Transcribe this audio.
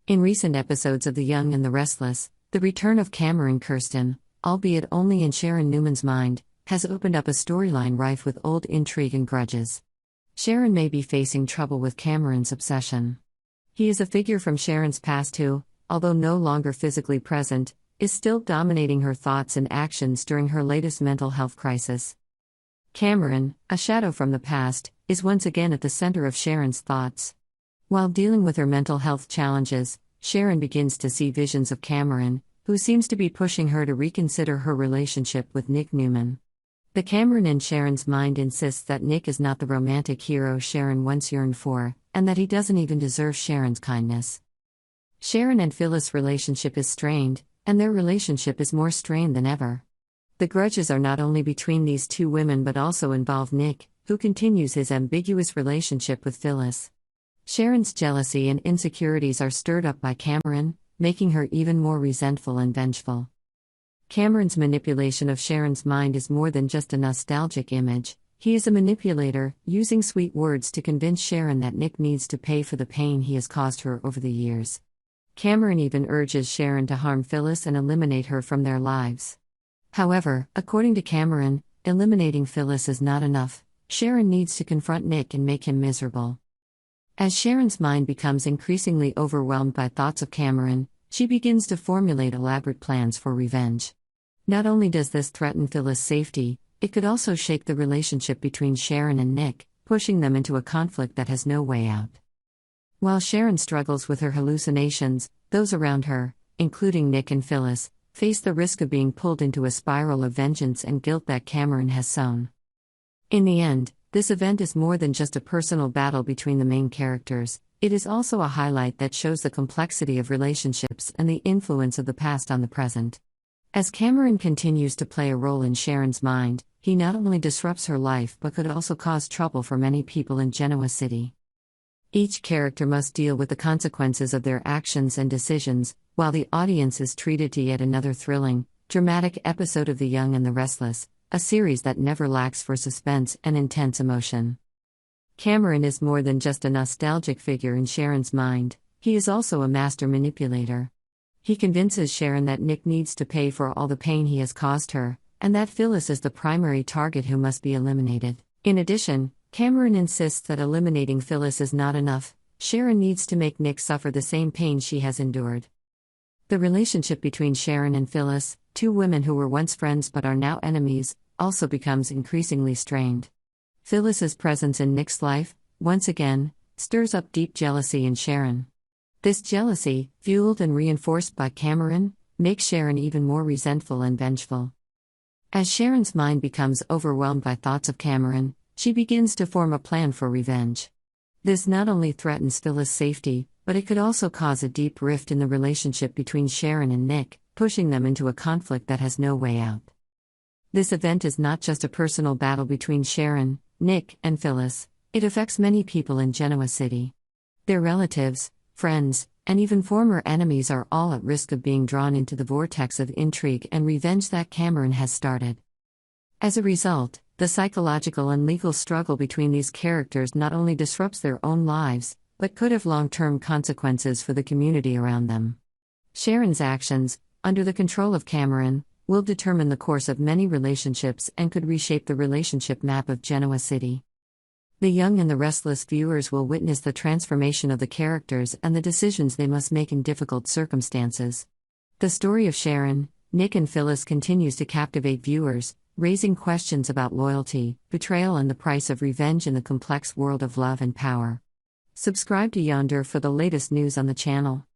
In recent episodes of The Young and the Restless, the return of Cameron Kirsten, albeit only in Sharon Newman's mind, has opened up a storyline rife with old intrigue and grudges. Sharon may be facing trouble with Cameron's obsession. He is a figure from Sharon's past who, although no longer physically present, is still dominating her thoughts and actions during her latest mental health crisis. Cameron, a shadow from the past, is once again at the center of Sharon's thoughts. While dealing with her mental health challenges, Sharon begins to see visions of Cameron, who seems to be pushing her to reconsider her relationship with Nick Newman. The Cameron in Sharon's mind insists that Nick is not the romantic hero Sharon once yearned for, and that he doesn't even deserve Sharon's kindness. Sharon and Phyllis' relationship is strained, and their relationship is more strained than ever. The grudges are not only between these two women but also involve Nick, who continues his ambiguous relationship with Phyllis. Sharon's jealousy and insecurities are stirred up by Cameron, making her even more resentful and vengeful. Cameron's manipulation of Sharon's mind is more than just a nostalgic image. He is a manipulator, using sweet words to convince Sharon that Nick needs to pay for the pain he has caused her over the years. Cameron even urges Sharon to harm Phyllis and eliminate her from their lives. However, according to Cameron, eliminating Phyllis is not enough. Sharon needs to confront Nick and make him miserable. As Sharon's mind becomes increasingly overwhelmed by thoughts of Cameron, she begins to formulate elaborate plans for revenge. Not only does this threaten Phyllis' safety, it could also shake the relationship between Sharon and Nick, pushing them into a conflict that has no way out. While Sharon struggles with her hallucinations, those around her, including Nick and Phyllis, face the risk of being pulled into a spiral of vengeance and guilt that Cameron has sown. In the end, this event is more than just a personal battle between the main characters. It is also a highlight that shows the complexity of relationships and the influence of the past on the present. As Cameron continues to play a role in Sharon's mind, he not only disrupts her life but could also cause trouble for many people in Genoa City. Each character must deal with the consequences of their actions and decisions, while the audience is treated to yet another thrilling, dramatic episode of The Young and the Restless, a series that never lacks for suspense and intense emotion. Cameron is more than just a nostalgic figure in Sharon's mind, he is also a master manipulator. He convinces Sharon that Nick needs to pay for all the pain he has caused her, and that Phyllis is the primary target who must be eliminated. In addition, Cameron insists that eliminating Phyllis is not enough. Sharon needs to make Nick suffer the same pain she has endured. The relationship between Sharon and Phyllis, two women who were once friends but are now enemies, also becomes increasingly strained. Phyllis's presence in Nick's life, once again, stirs up deep jealousy in Sharon. This jealousy, fueled and reinforced by Cameron, makes Sharon even more resentful and vengeful. As Sharon's mind becomes overwhelmed by thoughts of Cameron, she begins to form a plan for revenge. This not only threatens Phyllis' safety, but it could also cause a deep rift in the relationship between Sharon and Nick, pushing them into a conflict that has no way out. This event is not just a personal battle between Sharon, Nick, and Phyllis, it affects many people in Genoa City. Their relatives, friends, and even former enemies are all at risk of being drawn into the vortex of intrigue and revenge that Cameron has started. As a result, the psychological and legal struggle between these characters not only disrupts their own lives, but could have long-term consequences for the community around them. Sharon's actions, under the control of Cameron, will determine the course of many relationships and could reshape the relationship map of Genoa City. The Young and the Restless viewers will witness the transformation of the characters and the decisions they must make in difficult circumstances. The story of Sharon, Nick and Phyllis continues to captivate viewers, raising questions about loyalty, betrayal and the price of revenge in the complex world of love and power. Subscribe to Yonder for the latest news on the channel.